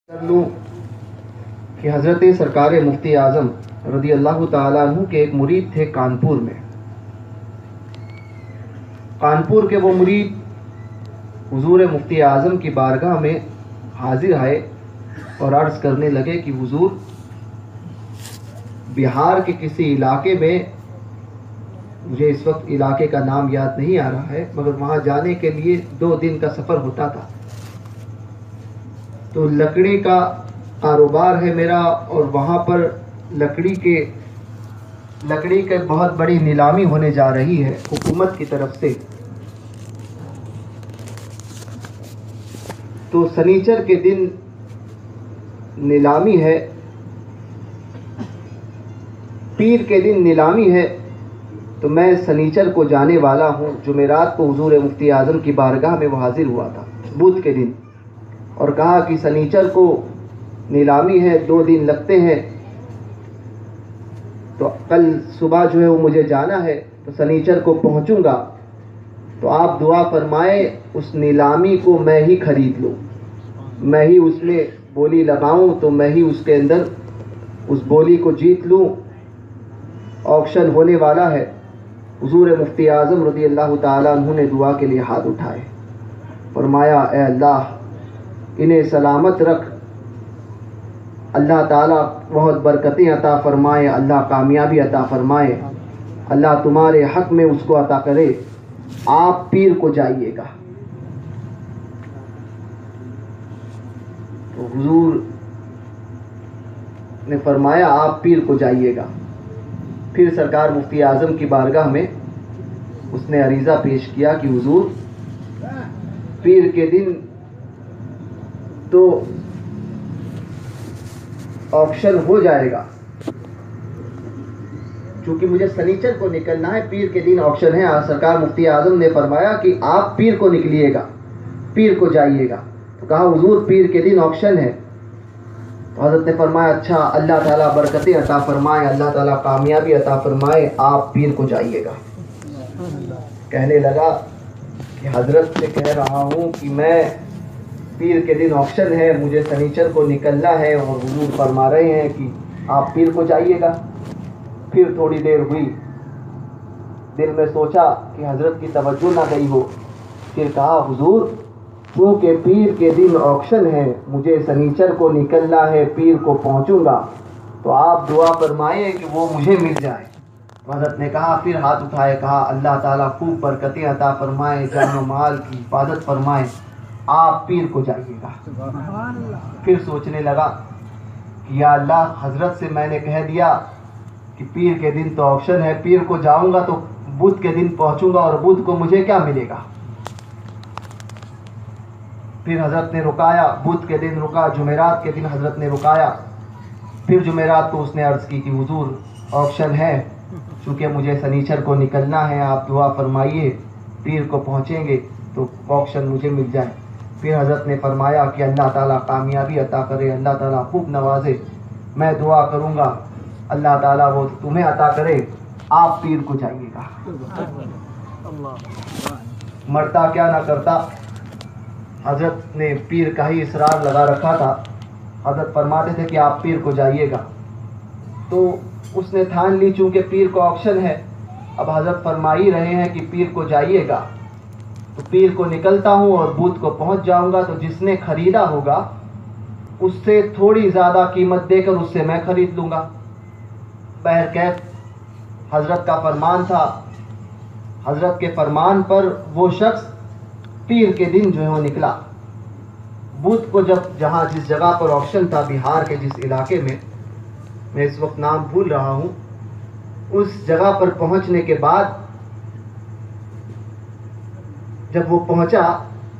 کر لوں کہ حضرت سرکار مفتی اعظم رضی اللہ تعالیٰ عنہ کے ایک مرید تھے کانپور میں۔ کانپور کے وہ مرید حضور مفتی اعظم کی بارگاہ میں حاضر آئے اور عرض کرنے لگے کہ حضور، بہار کے کسی علاقے میں، مجھے اس وقت علاقے کا نام یاد نہیں آ رہا ہے، مگر وہاں جانے کے لیے 2 دن کا سفر ہوتا تھا، تو لکڑی کا کاروبار ہے میرا، اور وہاں پر لکڑی کے بہت بڑی نیلامی ہونے جا رہی ہے حکومت کی طرف سے۔ تو سنیچر کے دن نیلامی ہے، پیر کے دن نیلامی ہے، تو میں سنیچر کو جانے والا ہوں۔ جمعرات کو حضور مفتی اعظم کی بارگاہ میں وہ حاضر ہوا تھا بدھ کے دن، اور کہا کہ سنیچر کو نیلامی ہے، 2 دن لگتے ہیں، تو کل صبح جو ہے وہ مجھے جانا ہے، تو سنیچر کو پہنچوں گا، تو آپ دعا فرمائے اس نیلامی کو میں ہی خرید لوں، میں ہی اس میں بولی لگاؤں، تو میں ہی اس کے اندر اس بولی کو جیت لوں، آکشن ہونے والا ہے۔ حضور مفتی اعظم رضی اللہ تعالیٰ عنہ نے دعا کے لیے ہاتھ اٹھائے، فرمایا اے اللہ انہیں سلامت رکھ، اللہ تعالیٰ بہت برکتیں عطا فرمائے، اللہ کامیابی عطا فرمائے، اللہ تمہارے حق میں اس کو عطا کرے، آپ پیر کو جائیے گا۔ تو حضور نے فرمایا آپ پیر کو جائیے گا۔ پھر سرکار مفتی اعظم کی بارگاہ میں اس نے عریضہ پیش کیا کہ حضور، پیر کے دن تو آکشن ہو جائے گا، چونکہ مجھے سنیچر کو نکلنا ہے، پیر کے دن آکشن ہے۔ سرکار مفتی اعظم نے فرمایا کہ آپ پیر کو نکلیے گا، پیر کو جائیے گا۔ تو کہا حضور پیر کے دن آکشن ہے۔ تو حضرت نے فرمایا اچھا، اللہ تعالیٰ برکتیں عطا فرمائے، اللہ تعالیٰ کامیابی عطا فرمائے، آپ پیر کو جائیے گا۔ کہنے لگا کہ حضرت سے کہہ رہا ہوں کہ میں پیر کے دن آکشن ہے، مجھے سنیچر کو نکلنا ہے، اور حضور فرما رہے ہیں کہ آپ پیر کو جائیے گا۔ پھر تھوڑی دیر ہوئی، دل میں سوچا کہ حضرت کی توجہ نہ گئی ہو، پھر کہا حضور کیونکہ پیر کے دن آکشن ہے، مجھے سنیچر کو نکلنا ہے، پیر کو پہنچوں گا، تو آپ دعا فرمائیں کہ وہ مجھے مل جائے۔ تو حضرت نے کہا، پھر ہاتھ اٹھائے، کہا اللہ تعالیٰ خوب برکتیں عطا فرمائے، جان و مال کی حفاظت فرمائے، آپ پیر کو جائیے گا۔ پھر سوچنے لگا کہ یا اللہ، حضرت سے میں نے کہہ دیا کہ پیر کے دن تو آکشن ہے، پیر کو جاؤں گا تو بدھ کے دن پہنچوں گا، اور بدھ کو مجھے کیا ملے گا۔ پھر حضرت نے رکایا، بدھ کے دن رکا، جمعرات کے دن حضرت نے رکایا۔ پھر جمعرات کو اس نے عرض کی کہ حضور آکشن ہے، چونکہ مجھے سنیچر کو نکلنا ہے، آپ دعا فرمائیے، پیر کو پہنچیں گے تو آکشن مجھے مل جائے۔ پھر حضرت نے فرمایا کہ اللہ تعالیٰ کامیابی عطا کرے، اللہ تعالیٰ خوب نوازے، میں دعا کروں گا، اللہ تعالیٰ وہ تمہیں عطا کرے، آپ پیر کو جائیے گا۔ مرتا کیا نہ کرتا، حضرت نے پیر کا ہی اصرار لگا رکھا تھا، حضرت فرماتے تھے کہ آپ پیر کو جائیے گا، تو اس نے ٹھان لی چونکہ پیر کو آکشن ہے، اب حضرت فرما ہی رہے ہیں کہ پیر کو جائیے گا، تو پیر کو نکلتا ہوں اور بدھ کو پہنچ جاؤں گا، تو جس نے خریدا ہوگا اس سے تھوڑی زیادہ قیمت دے کر اس سے میں خرید لوں گا۔ بہرکیف حضرت کا فرمان تھا، حضرت کے فرمان پر وہ شخص پیر کے دن جو ہے وہ نکلا۔ بدھ کو جس جگہ پر آکشن تھا، بہار کے جس علاقے میں اس وقت نام بھول رہا ہوں، اس جگہ پر پہنچنے کے بعد جب وہ پہنچا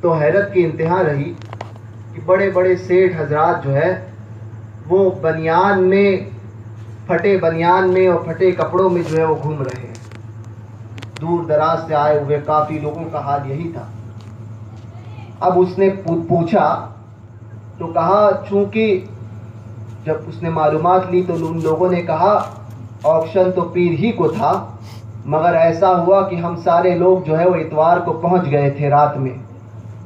تو حیرت کی انتہا رہی کہ بڑے بڑے سیٹھ حضرات جو ہے وہ بنیان میں، پھٹے بنیان میں اور پھٹے کپڑوں میں جو ہے وہ گھوم رہے ہیں، دور دراز سے آئے ہوئے کافی لوگوں کا حال یہی تھا۔ اب اس نے پوچھا تو کہا، چونکہ جب اس نے معلومات لی تو ان لوگوں نے کہا آکشن تو پیر ہی کو تھا، مگر ایسا ہوا کہ ہم سارے لوگ جو ہے وہ اتوار کو پہنچ گئے تھے رات میں،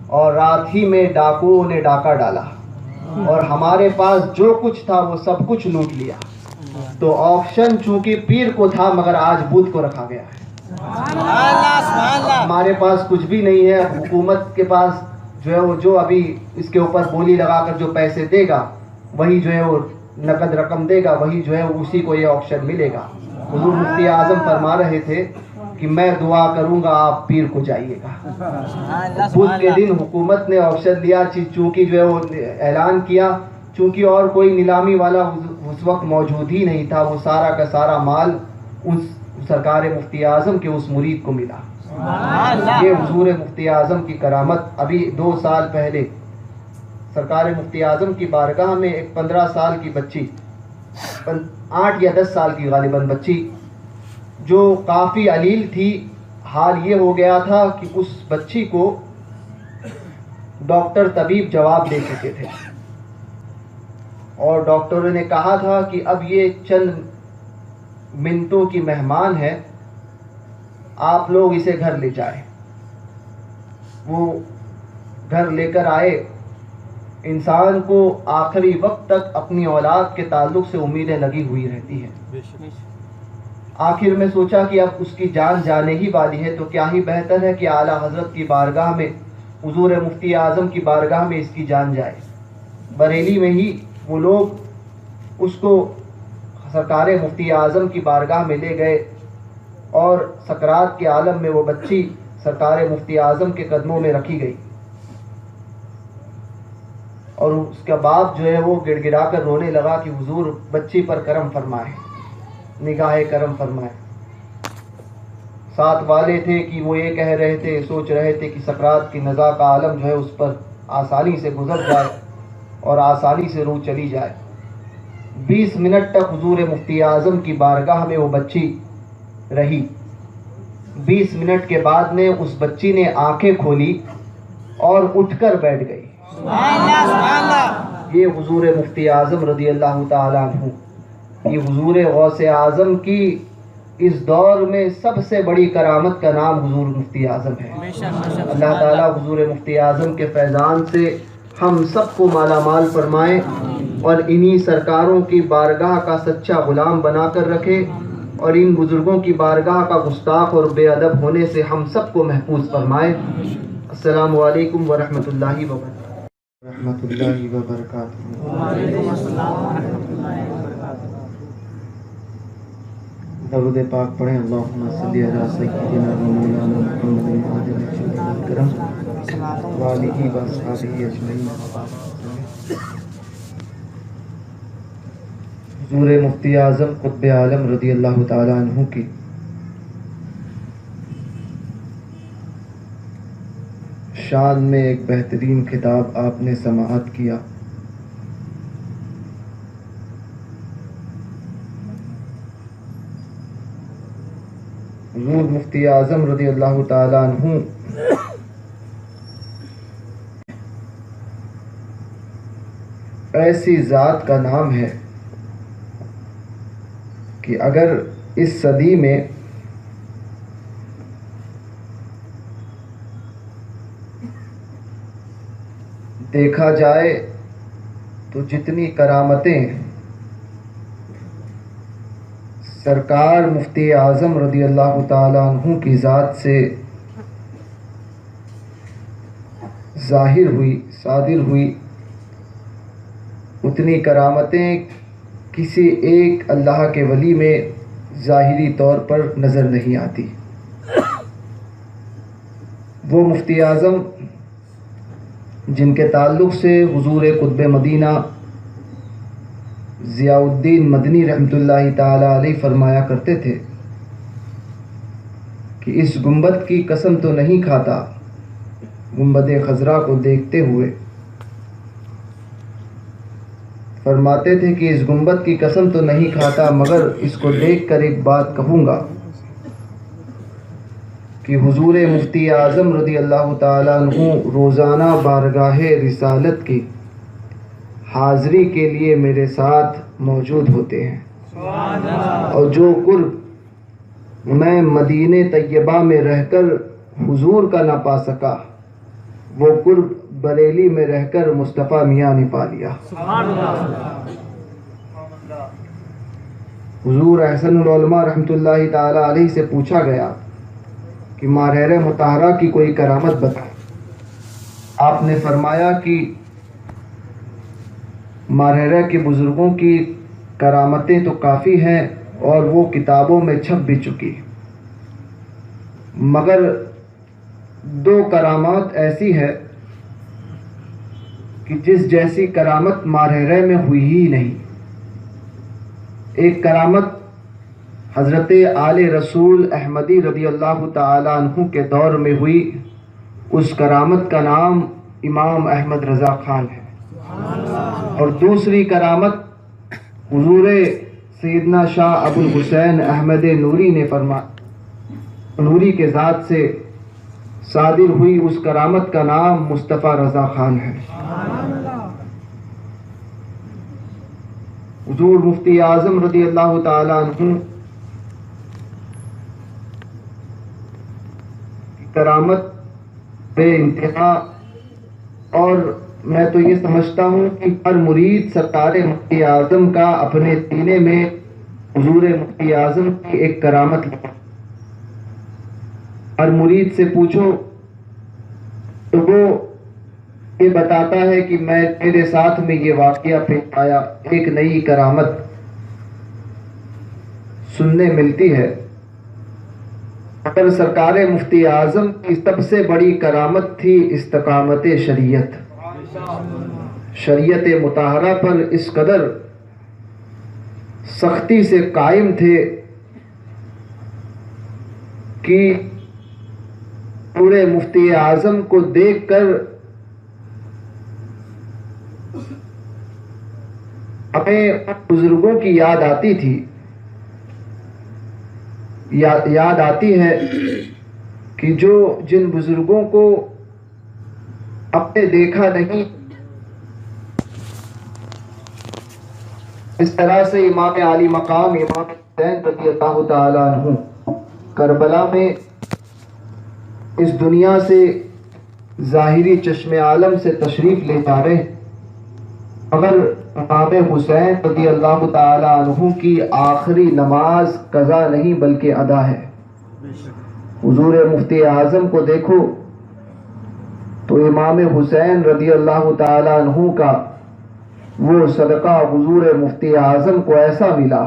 اور رات ہی میں ڈاکوؤں نے ڈاکہ ڈالا، اور ہمارے پاس جو کچھ تھا وہ سب کچھ لوٹ لیا. تو آکشن چونکہ پیر کو تھا مگر آج بدھ کو رکھا گیا ہے. ہمارے پاس کچھ بھی نہیں ہے. حکومت کے پاس جو ہے وہ جو ابھی اس کے اوپر بولی لگا کر جو پیسے دے گا وہی جو ہے وہ نقد رقم دے گا, وہی جو ہے اسی کو یہ آکشن ملے گا. حضور مفتی اعظم فرما رہے تھے کہ میں دعا کروں گا آپ پیر کو جائیے گا. بدھ کے دن حکومت نے آکشن لیا چونکہ جو ہے وہ اعلان کیا, چونکہ اور کوئی نیلامی والا اس وقت موجود ہی نہیں تھا. وہ سارا کا سارا مال اس سرکار مفتی اعظم کے اس مرید کو ملا. یہ حضور مفتی اعظم کی کرامت. ابھی 2 سال پہلے سرکار مفتی اعظم کی بارگاہ میں ایک 15 سال کی بچی, 8 یا 10 سال کی غالباً بچی, جو کافی علیل تھی. حال یہ ہو گیا تھا کہ اس بچی کو ڈاکٹر طبیب جواب دے چکے تھے اور ڈاکٹروں نے کہا تھا کہ اب یہ چند منٹوں کی مہمان ہے, آپ لوگ اسے گھر لے جائیں. وہ گھر لے کر آئے. انسان کو آخری وقت تک اپنی اولاد کے تعلق سے امیدیں لگی ہوئی رہتی ہیں. آخر میں سوچا کہ اب اس کی جان جانے ہی والی ہے تو کیا ہی بہتر ہے کہ اعلیٰ حضرت کی بارگاہ میں, حضور مفتی اعظم کی بارگاہ میں اس کی جان جائے. بریلی میں ہی وہ لوگ اس کو سرکار مفتی اعظم کی بارگاہ میں لے گئے اور سکرات کے عالم میں وہ بچی سرکار مفتی اعظم کے قدموں میں رکھی گئی. اور اس کا باپ جو ہے وہ گڑ گڑا کر رونے لگا کہ حضور بچی پر کرم فرمائے, نگاہ کرم فرمائے. ساتھ والے تھے کہ وہ یہ کہہ رہے تھے, سوچ رہے تھے کہ سکرات کی نزا کا عالم جو ہے اس پر آسانی سے گزر جائے اور آسانی سے روح چلی جائے. 20 منٹ تک حضور مفتی اعظم کی بارگاہ میں وہ بچی رہی. 20 منٹ کے بعد میں اس بچی نے آنکھیں کھولی اور اٹھ کر بیٹھ گئی. یہ حضور مفتی اعظم رضی اللہ تعالیٰ عنہ, یہ حضور غوث اعظم کی اس دور میں سب سے بڑی کرامت کا نام حضور مفتی اعظم ہے. اللہ تعالیٰ حضور مفتی اعظم کے فیضان سے ہم سب کو مالا مال فرمائے اور انہی سرکاروں کی بارگاہ کا سچا غلام بنا کر رکھے اور ان بزرگوں کی بارگاہ کا گستاخ اور بے ادب ہونے سے ہم سب کو محفوظ فرمائے. السلام علیکم ورحمۃ اللہ وبرکاتہ. درود پاک پڑھیں. اللہم صلی علی سیدنا و مولانا محمد عادل اکرم وآلہ و اصحابہ اجمعین. حضور مفتی اعظم قطب عالم رضی اللہ تعالی عنہ کی شان میں ایک بہترین خطاب آپ نے سماعت کیا. حضور مفتی اعظم رضی اللہ تعالی عنہ ایسی ذات کا نام ہے کہ اگر اس صدی میں دیکھا جائے تو جتنی کرامتیں سرکار مفتی اعظم رضی اللہ تعالی عنہ کی ذات سے ظاہر ہوئی, صادر ہوئی, اتنی کرامتیں کسی ایک اللہ کے ولی میں ظاہری طور پر نظر نہیں آتی. وہ مفتی اعظم جن کے تعلق سے حضور قطب مدینہ ضیاء الدین مدنی رحمۃ اللہ تعالی علیہ فرمایا کرتے تھے کہ اس گنبد کی قسم تو نہیں کھاتا, گنبد خضرا کو دیکھتے ہوئے فرماتے تھے کہ اس گنبد کی قسم تو نہیں کھاتا مگر اس کو دیکھ کر ایک بات کہوں گا کہ حضور مفتی اعظم رضی اللہ تعالیٰ عنہ روزانہ بارگاہ رسالت کی حاضری کے لیے میرے ساتھ موجود ہوتے ہیں, اور جو قرب میں مدینہ طیبہ میں رہ کر حضور کا نہ پا سکا وہ قرب بریلی میں رہ کر مصطفیٰ میاں نے پا لیا۔ حضور احسن العلماء رحمۃ اللہ تعالی علیہ سے پوچھا گیا کہ ماہرہ مطہرہ کی کوئی کرامت بتائیں۔ آپ نے فرمایا کہ ماہرہ کے بزرگوں کی کرامتیں تو کافی ہیں اور وہ کتابوں میں چھپ بھی چکی، مگر دو کرامات ایسی ہے کہ جس جیسی کرامت ماہرہ میں ہوئی ہی نہیں۔ ایک کرامت حضرت آل رسول احمدی رضی اللہ تعالیٰ عنہ کے دور میں ہوئی، اس کرامت کا نام امام احمد رضا خان ہے۔ اور دوسری کرامت حضور سیدنا شاہ ابو الحسین احمد نوری نے نوری کے ذات سے صادر ہوئی، اس کرامت کا نام مصطفیٰ رضا خان ہے۔ حضور مفتی اعظم رضی اللہ تعالیٰ عنہ کی کرامت بے انتہا، اور میں تو یہ سمجھتا ہوں کہ ہر مرید سرکار مفتی اعظم کا اپنے سینے میں حضور مفتی اعظم کی ایک کرامت ہے۔ ہر مرید سے پوچھو تو وہ یہ بتاتا ہے کہ میرے ساتھ میں یہ واقعہ پیش آیا۔ ایک نئی کرامت سننے ملتی ہے، مگر سرکار مفتی اعظم کی سب سے بڑی کرامت تھی استقامت شریعت۔ شریعت مطہرہ پر اس قدر سختی سے قائم تھے کہ پورے مفتی اعظم کو دیکھ کر ہمیں بزرگوں کی یاد آتی تھی، یاد آتی ہے کہ جن بزرگوں کو ہم نے دیکھا نہیں، اس طرح سے امام عالی مقام امام حسین رضی اللہ تعالیٰ عنہ کربلا میں اس دنیا سے ظاہری چشم عالم سے تشریف لے جا رہے ہیں، مگر امام حسین رضی اللہ تعالیٰ عنہ کی آخری نماز قضا نہیں بلکہ ادا ہے۔ حضور مفتی اعظم کو دیکھو تو امام حسین رضی اللہ تعالیٰ عنہ کا وہ صدقہ حضور مفتی اعظم کو ایسا ملا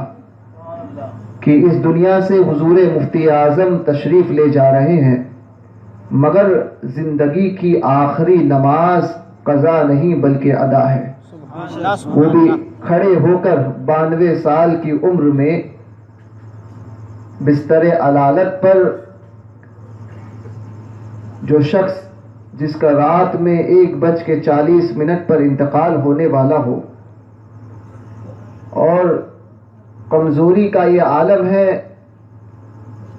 کہ اس دنیا سے حضور مفتی اعظم تشریف لے جا رہے ہیں، مگر زندگی کی آخری نماز قضا نہیں بلکہ ادا ہے، وہ بھی کھڑے ہو کر 92 سال کی عمر میں بستر علالت پر۔ جو شخص جس کا رات میں 1:40 پر انتقال ہونے والا ہو اور کمزوری کا یہ عالم ہے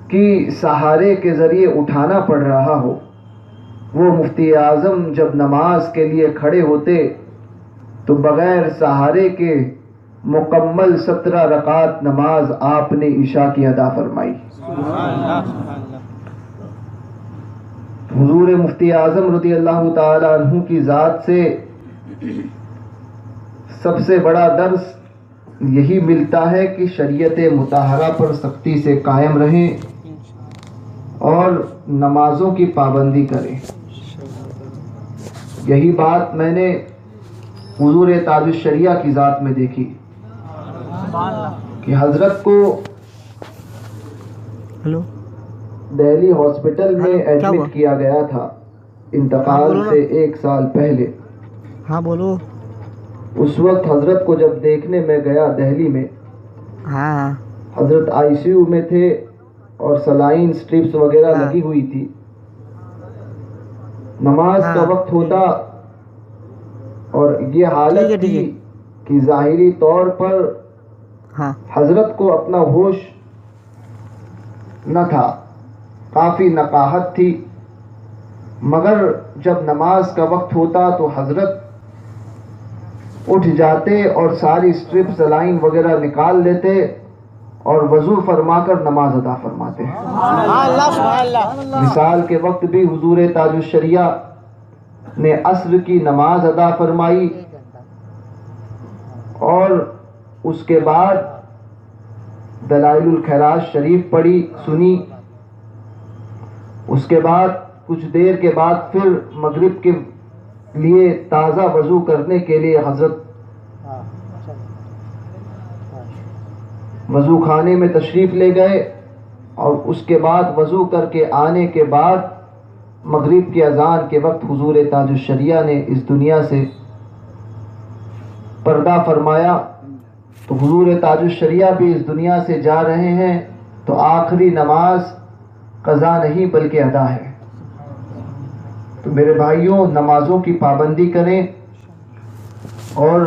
کہ سہارے کے ذریعے اٹھانا پڑ رہا ہو، وہ مفتی اعظم جب نماز کے لیے کھڑے ہوتے تو بغیر سہارے کے مکمل 17 رکعت نماز آپ نے عشاء کی ادا فرمائی۔ حضور مفتی اعظم رضی اللہ تعالی عنہ کی ذات سے سب سے بڑا درس یہی ملتا ہے کہ شریعت مطہرہ پر سختی سے قائم رہیں اور نمازوں کی پابندی کریں۔ یہی بات میں نے حضور تاج الشریعہ کی ذات میں دیکھی کہ حضرت کو دہلی ہاسپٹل میں ایڈمٹ کیا گیا تھا انتقال سے 1 سال پہلے۔ ہاں بولو۔ اس وقت حضرت کو جب دیکھنے میں گیا دہلی میں، ہاں حضرت آئی سی یو میں تھے اور سلائن سٹرپس وغیرہ لگی ہوئی تھی۔ نماز کا وقت ہوتا اور یہ حالت تھی کہ ظاہری طور پر حضرت کو اپنا ہوش نہ تھا، کافی نقاہت تھی، مگر جب نماز کا وقت ہوتا تو حضرت اٹھ جاتے اور ساری سٹرپ سلائن وغیرہ نکال لیتے اور وضو فرما کر نماز ادا فرماتے ہیں۔ مثال کے وقت بھی حضور تاج الشریعہ نے عصر کی نماز ادا فرمائی اور اس کے بعد دلائل الخیرات شریف پڑھی سنی. اس کے بعد کچھ دیر کے بعد پھر مغرب کے لیے تازہ وضو کرنے کے لیے حضرت وضو خانے میں تشریف لے گئے اور اس کے بعد وضو کر کے آنے کے بعد مغرب کی اذان کے وقت حضور تاج الشریعہ نے اس دنیا سے پردہ فرمایا. تو حضور تاج الشریعہ بھی اس دنیا سے جا رہے ہیں تو آخری نماز قضا نہیں بلکہ ادا ہے. تو میرے بھائیوں نمازوں کی پابندی کریں اور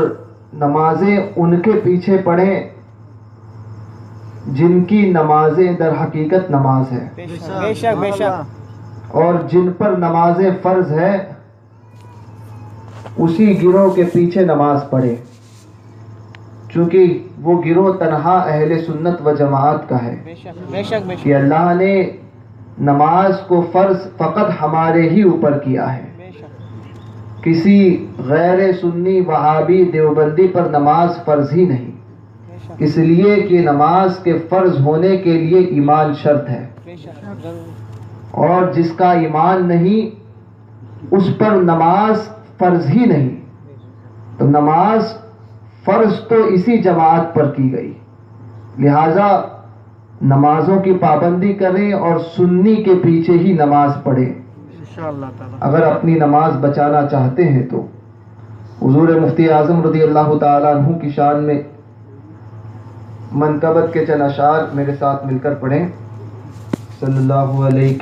نمازیں ان کے پیچھے پڑھیں جن کی نمازیں در حقیقت نماز ہے بے شک بے شک. اور جن پر نمازیں فرض ہے اسی گروہ کے پیچھے نماز پڑھے چونکہ وہ گروہ تنہا اہل سنت و جماعت کا ہے بے شک بے کہ اللہ نے نماز کو فرض فقط ہمارے ہی اوپر کیا ہے. کسی غیر سنی وہابی دیوبندی پر نماز فرض ہی نہیں، اس لیے کہ نماز کے فرض ہونے کے لیے ایمان شرط ہے، اور جس کا ایمان نہیں اس پر نماز فرض ہی نہیں. تو نماز فرض تو اسی جماعت پر کی گئی، لہذا نمازوں کی پابندی کریں اور سنی کے پیچھے ہی نماز پڑھیں اگر اپنی نماز بچانا چاہتے ہیں. تو حضور مفتی اعظم رضی اللہ تعالیٰ عنہ کی شان میں منقبت کے چند اشعار میرے ساتھ مل کر پڑھیں. صلی اللہ علیہ